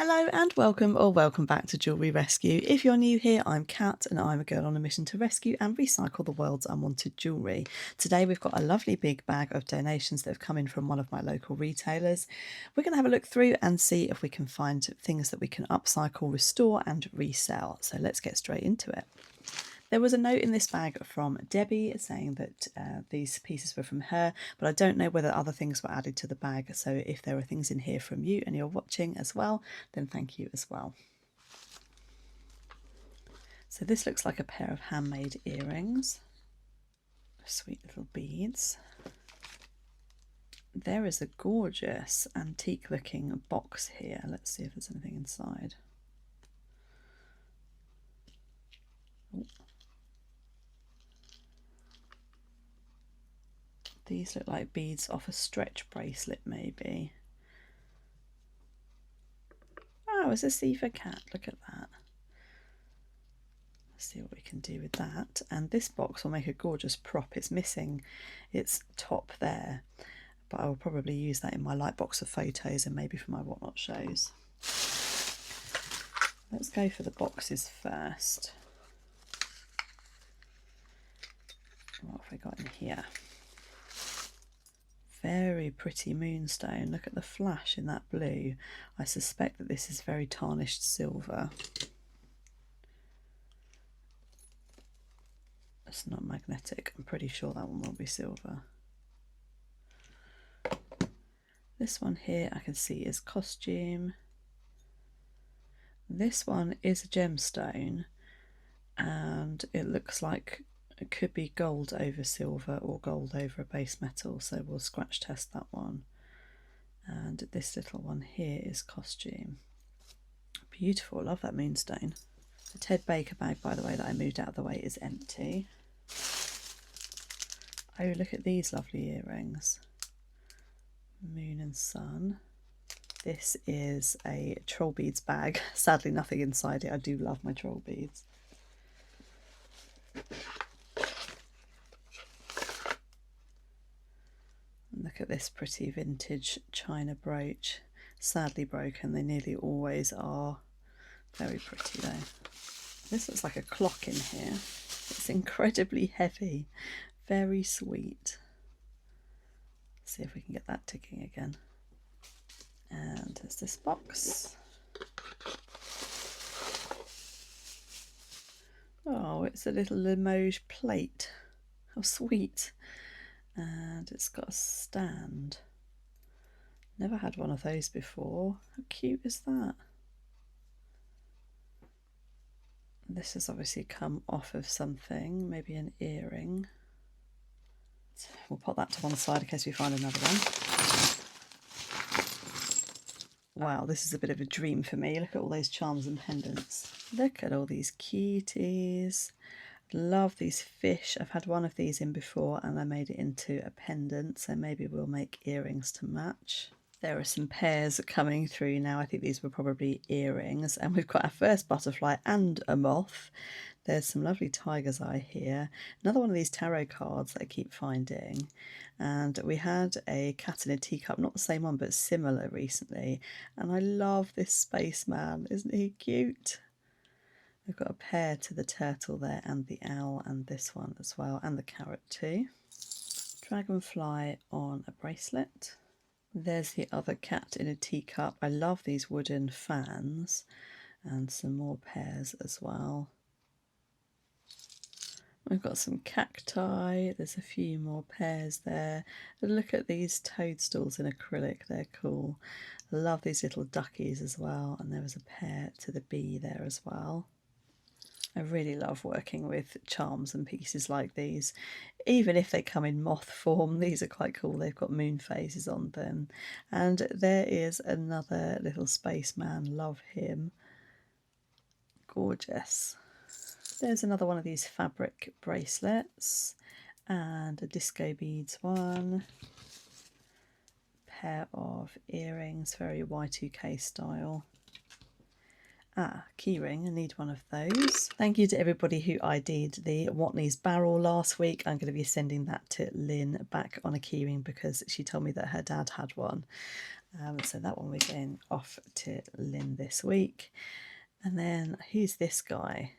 Hello and welcome or welcome back to Jewellery Rescue. If you're new here, I'm Kat and I'm a girl on a mission to rescue and recycle the world's unwanted jewellery. Today we've got a lovely big bag of donations that have come in from one of my local retailers. We're going to have a look through and see if we can find things that we can upcycle, restore and resell. So let's get straight into it. There was a note in this bag from Debbie saying that these pieces were from her, but I don't know whether other things were added to the bag. So if there are things in here from you and you're watching as well, then thank you as well. So this looks like a pair of handmade earrings. Sweet little beads. There is a gorgeous antique looking box here. Let's see if there's anything inside. Oh. These look like beads off a stretch bracelet, maybe. Oh, it's a C for cat. Look at that. Let's see what we can do with that. And this box will make a gorgeous prop. It's missing its top there, but I will probably use that in my light box of photos and maybe for my whatnot shows. Let's go for the boxes first. What have we got in here? Very pretty moonstone. Look at the flash in that blue. I suspect that this is very tarnished silver. It's not magnetic. I'm pretty sure that one will be silver. This one here I can see is costume. This one is a gemstone and it looks like it could be gold over silver or gold over a base metal, so we'll scratch test that one. And this little one here is costume. Beautiful, love that moonstone. The Ted Baker bag, by the way, that I moved out of the way is empty. Oh, look at these lovely earrings. Moon and sun. This is a troll beads bag. Sadly, nothing inside it. I do love my troll beads. Look at this pretty vintage china brooch. Sadly broken, they nearly always are. Very pretty though. This looks like a clock in here. It's incredibly heavy, very sweet. Let's see if we can get that ticking again. And there's this box. Oh, it's a little Limoges plate. How sweet. And it's got a stand. Never had one of those before. How cute is that? This has obviously come off of something, maybe an earring. We'll put that to one side in case we find another one. Wow, this is a bit of a dream for me. Look at all those charms and pendants. Look at all these cuties. Love these fish. I've had one of these in before and I made it into a pendant, so maybe we'll make earrings to match. There are some pairs coming through now. I think these were probably earrings, and we've got our first butterfly and a moth. There's some lovely tiger's eye here. Another one of these tarot cards that I keep finding. And we had a cat in a teacup, not the same one but similar recently, and I love this spaceman. Isn't he cute? We've got a pair to the turtle there and the owl and this one as well, and the carrot too. Dragonfly on a bracelet. There's the other cat in a teacup. I love these wooden fans, and some more pairs as well. We've got some cacti. There's a few more pairs there. And look at these toadstools in acrylic. They're cool. I love these little duckies as well. And there was a pair to the bee there as well. I really love working with charms and pieces like these. Even if they come in moth form, these are quite cool. They've got moon phases on them. And there is another little spaceman. Love him. Gorgeous. There's another one of these fabric bracelets and a disco beads one. Pair of earrings, very Y2K style. Keyring, I need one of those. Thank you to everybody who ID'd the Watney's barrel last week. I'm going to be sending that to Lynn back on a keyring because she told me that her dad had one. So that one we're getting off to Lynn this week. And then who's this guy?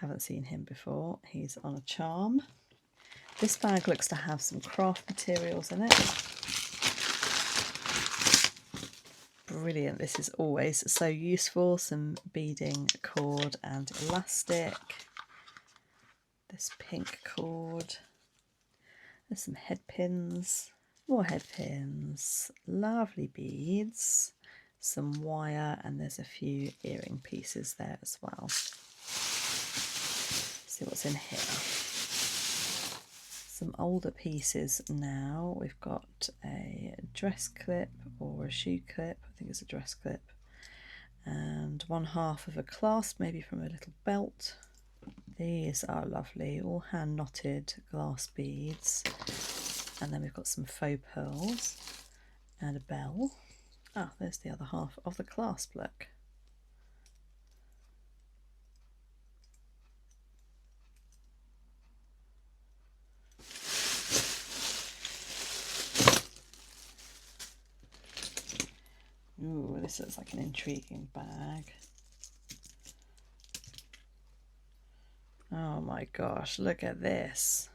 Haven't seen him before. He's on a charm. This bag looks to have some craft materials in it. Brilliant. This is always so useful. Some beading cord and elastic. This pink cord. There's some head pins. More head pins. Lovely beads. Some wire, and there's a few earring pieces there as well. See what's in here. Some older pieces now. We've got a dress clip or a shoe clip. I think it's a dress clip. And one half of a clasp, maybe from a little belt. These are lovely, all hand knotted glass beads. And then we've got some faux pearls and a bell. Ah, there's the other half of the clasp, look. Ooh, this looks like an intriguing bag. Oh my gosh, look at this.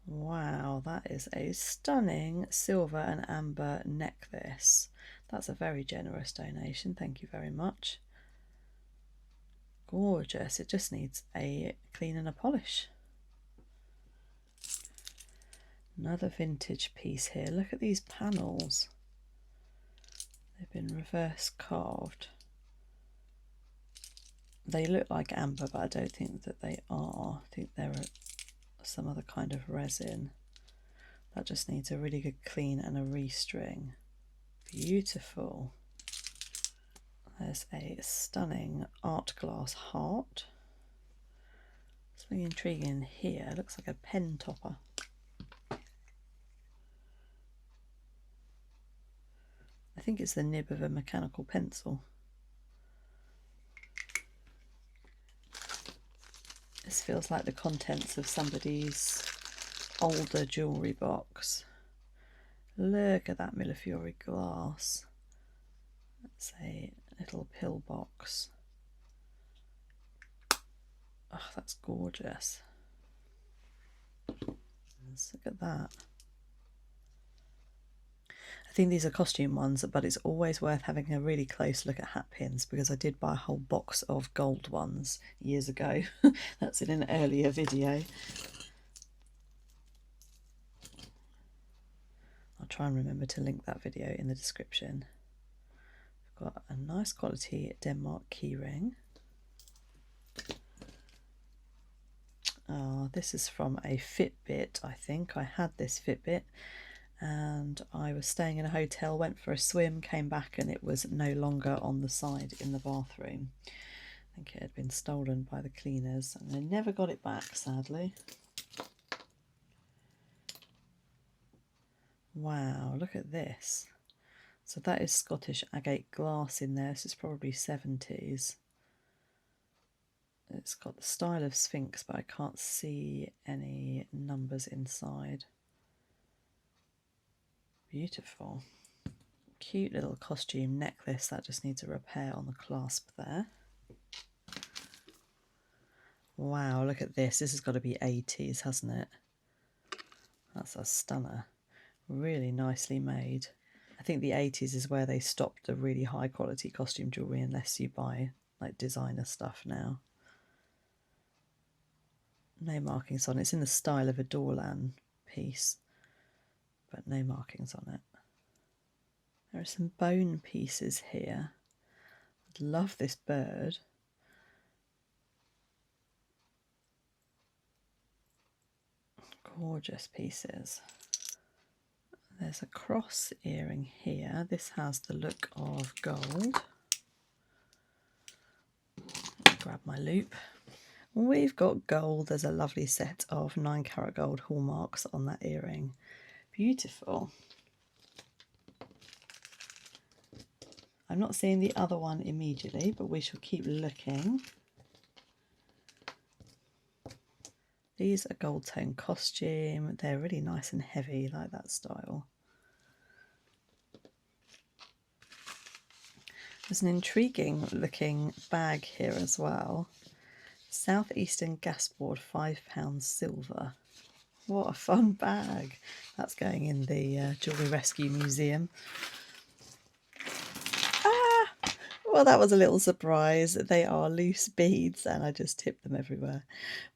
Wow, that is a stunning silver and amber necklace. That's a very generous donation, thank you very much. Gorgeous, it just needs a clean and a polish. Another vintage piece here. Look at these panels. They've been reverse carved. They look like amber, but I don't think that they are. I think they're some other kind of resin. That just needs a really good clean and a restring. Beautiful. There's a stunning art glass heart. Something intriguing here. It looks like a pen topper. I think it's the nib of a mechanical pencil. This feels like the contents of somebody's older jewellery box. Look at that Millefiori glass. That's a little pill box. Oh, that's gorgeous. Let's look at that. I think these are costume ones, but it's always worth having a really close look at hat pins, because I did buy a whole box of gold ones years ago. That's in an earlier video. I'll try and remember to link that video in the description. We've got a nice quality Denmark keyring. This is from a Fitbit, I think. I had this Fitbit and I was staying in a hotel, went for a swim, came back and it was no longer on the side in the bathroom. I think it had been stolen by the cleaners and I never got it back, sadly. Wow, look at this. So that is Scottish agate glass in there. This is probably 70s. It's got the style of Sphinx, but I can't see any numbers inside. Beautiful. Cute little costume necklace. That just needs a repair on the clasp there. Wow, look at this. This has got to be 80s, hasn't it? That's a stunner. Really nicely made. I think the 80s is where they stopped the really high quality costume jewellery unless you buy like designer stuff now. No markings on it. It's in the style of a Dorlan piece, but no markings on it. There are some bone pieces here. I love this bird. Gorgeous pieces. There's a cross earring here. This has the look of gold. Grab my loop. We've got gold. There's a lovely set of 9-carat gold hallmarks on that earring. Beautiful. I'm not seeing the other one immediately, but we shall keep looking. These are gold tone costume. They're really nice and heavy, like that style. There's an intriguing looking bag here as well. Southeastern Gasboard, £5 silver. What a fun bag. That's going in the Jewellery Rescue Museum. Ah! Well, that was a little surprise. They are loose beads and I just tipped them everywhere.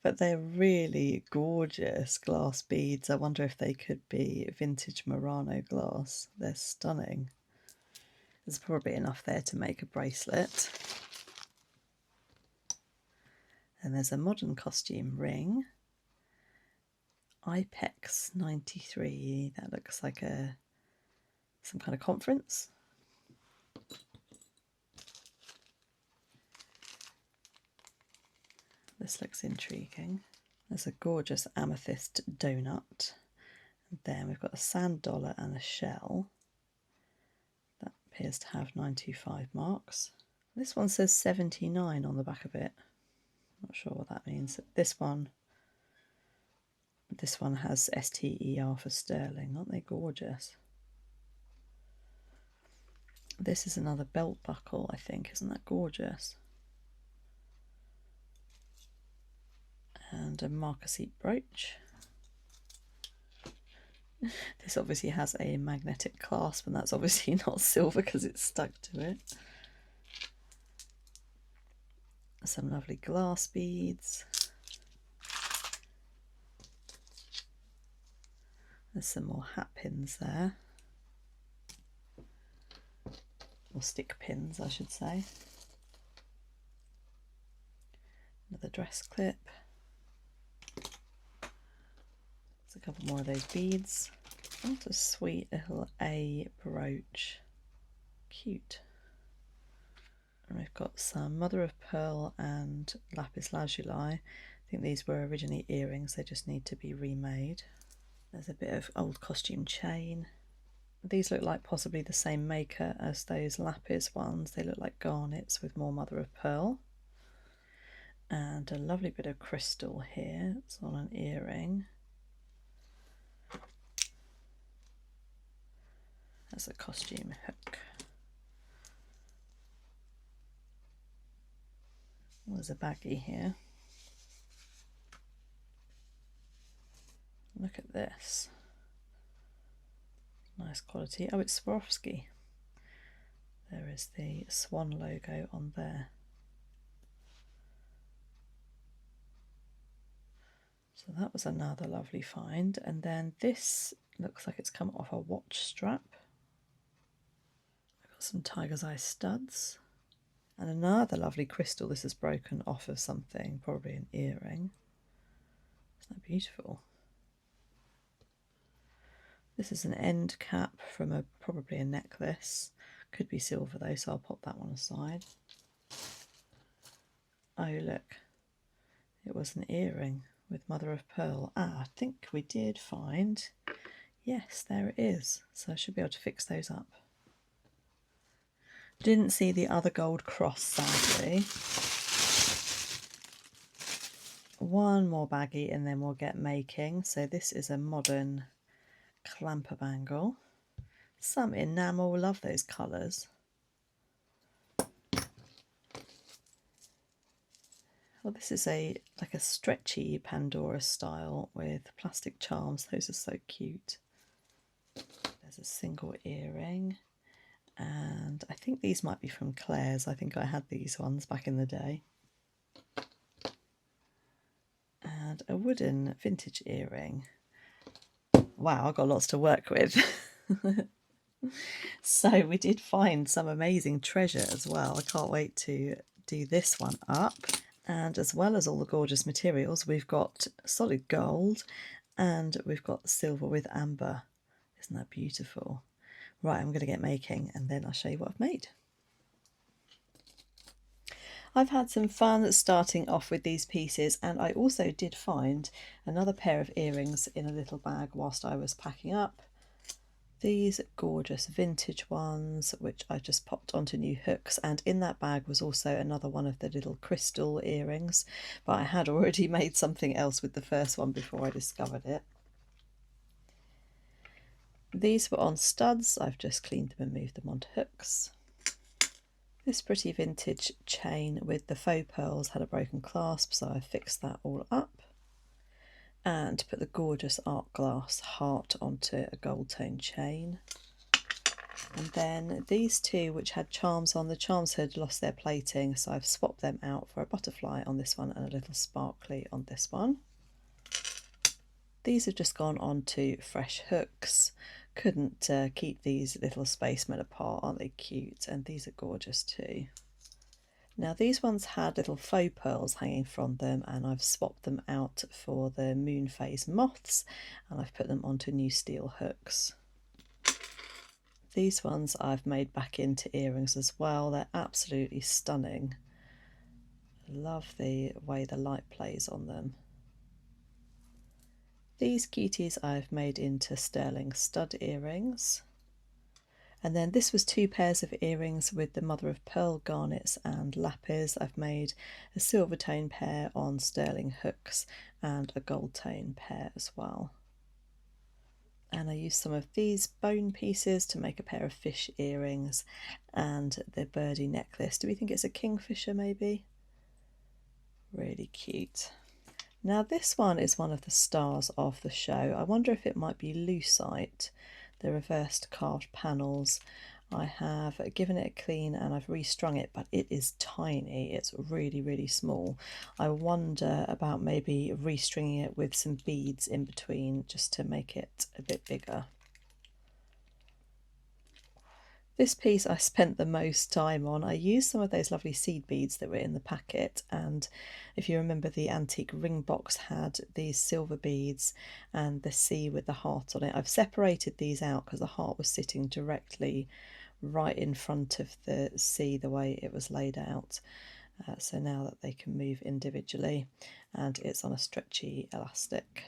But they're really gorgeous glass beads. I wonder if they could be vintage Murano glass. They're stunning. There's probably enough there to make a bracelet. And there's a modern costume ring. IPEX 93. That looks like some kind of conference. This looks intriguing. There's a gorgeous amethyst donut. And then we've got a sand dollar and a shell. That appears to have 925 marks. This one says 79 on the back of it. Not sure what that means. This one has STER for sterling. Aren't they gorgeous? This is another belt buckle, I think. Isn't that gorgeous? And a marcassite brooch. This obviously has a magnetic clasp, and that's obviously not silver because it's stuck to it. Some lovely glass beads. There's some more hat pins there. Or stick pins, I should say. Another dress clip. There's a couple more of those beads. What a sweet little A brooch. Cute. And we've got some mother of pearl and lapis lazuli. I think these were originally earrings, they just need to be remade. There's a bit of old costume chain. These look like possibly the same maker as those lapis ones. They look like garnets with more mother of pearl. And a lovely bit of crystal here. It's on an earring. That's a costume hook. There's a baggie here. Look at this. Nice quality. Oh, it's Swarovski. There is the swan logo on there. So that was another lovely find. And then this looks like it's come off a watch strap. I've got some tiger's eye studs. And another lovely crystal. This is broken off of something, probably an earring. Isn't that beautiful? This is an end cap from probably a necklace. Could be silver though, so I'll pop that one aside. Oh look, it was an earring with mother of pearl. Ah, I think we did find, yes, there it is. So I should be able to fix those up. Didn't see the other gold cross, sadly. One more baggie and then we'll get making. So this is a modern clamper bangle. Some enamel, love those colours. Well, this is like a stretchy Pandora style with plastic charms. Those are so cute. There's a single earring. And I think these might be from Claire's. I think I had these ones back in the day. And a wooden vintage earring. Wow, I've got lots to work with. So we did find some amazing treasure as well. I can't wait to do this one up. And as well as all the gorgeous materials, we've got solid gold and we've got silver with amber. Isn't that beautiful? Right, I'm going to get making and then I'll show you what I've made. I've had some fun starting off with these pieces, and I also did find another pair of earrings in a little bag whilst I was packing up. These gorgeous vintage ones, which I just popped onto new hooks, and in that bag was also another one of the little crystal earrings, but I had already made something else with the first one before I discovered it. These were on studs. I've just cleaned them and moved them onto hooks. This pretty vintage chain with the faux pearls had a broken clasp, so I fixed that all up. And put the gorgeous art glass heart onto a gold tone chain. And then these two, which had charms on, the charms had lost their plating, so I've swapped them out for a butterfly on this one and a little sparkly on this one. These have just gone onto fresh hooks. Couldn't keep these little spacemen apart, aren't they cute? And these are gorgeous too. Now these ones had little faux pearls hanging from them, and I've swapped them out for the moon phase moths, and I've put them onto new steel hooks. These ones I've made back into earrings as well. They're absolutely stunning. I love the way the light plays on them. These cuties I've made into sterling stud earrings. And then this was two pairs of earrings with the mother of pearl garnets and lapis. I've made a silver tone pair on sterling hooks and a gold tone pair as well. And I used some of these bone pieces to make a pair of fish earrings and the birdie necklace. Do we think it's a kingfisher maybe? Really cute. Now this one is one of the stars of the show. I wonder if it might be lucite, the reversed carved panels. I have given it a clean and I've restrung it, but it is tiny. It's really, really small. I wonder about maybe restringing it with some beads in between just to make it a bit bigger. This piece I spent the most time on. I used some of those lovely seed beads that were in the packet, and if you remember, the antique ring box had these silver beads and the C with the heart on it. I've separated these out because the heart was sitting directly right in front of the C the way it was laid out. So now that they can move individually, and it's on a stretchy elastic.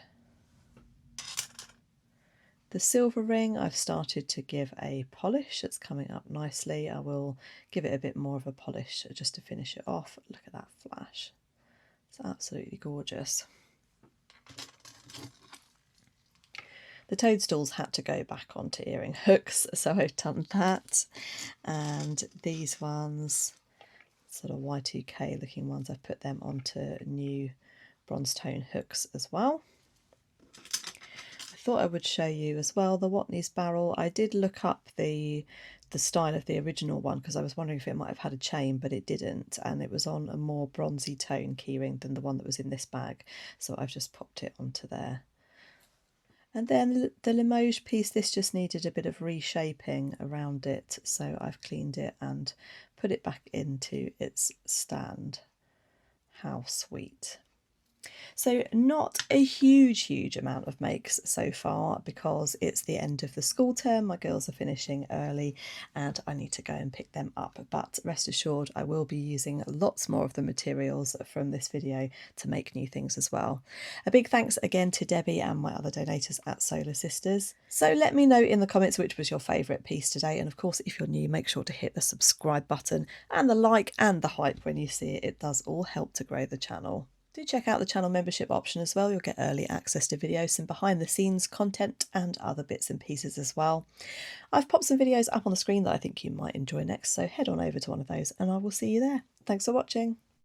The silver ring I've started to give a polish. It's coming up nicely. I will give it a bit more of a polish just to finish it off. Look at that flash. It's absolutely gorgeous. The toadstools had to go back onto earring hooks, so I've done that. And these ones, sort of Y2K looking ones, I've put them onto new bronze tone hooks as well. Thought I would show you as well the Watney's barrel. I did look up the style of the original one because I was wondering if it might have had a chain, but it didn't, and it was on a more bronzy tone keyring than the one that was in this bag, so I've just popped it onto there. And then the Limoges piece, this just needed a bit of reshaping around it, so I've cleaned it and put it back into its stand. How sweet. So not a huge amount of makes so far because it's the end of the school term. My girls are finishing early and I need to go and pick them up. But rest assured, I will be using lots more of the materials from this video to make new things as well. A big thanks again to Debbie and my other donators at Solar Sisters. So let me know in the comments which was your favourite piece today. And of course, if you're new, make sure to hit the subscribe button and the like and the hype when you see it. It does all help to grow the channel. Do check out the channel membership option as well. You'll get early access to videos, some behind the scenes content and other bits and pieces as well. I've popped some videos up on the screen that I think you might enjoy next, so head on over to one of those and I will see you there. Thanks for watching.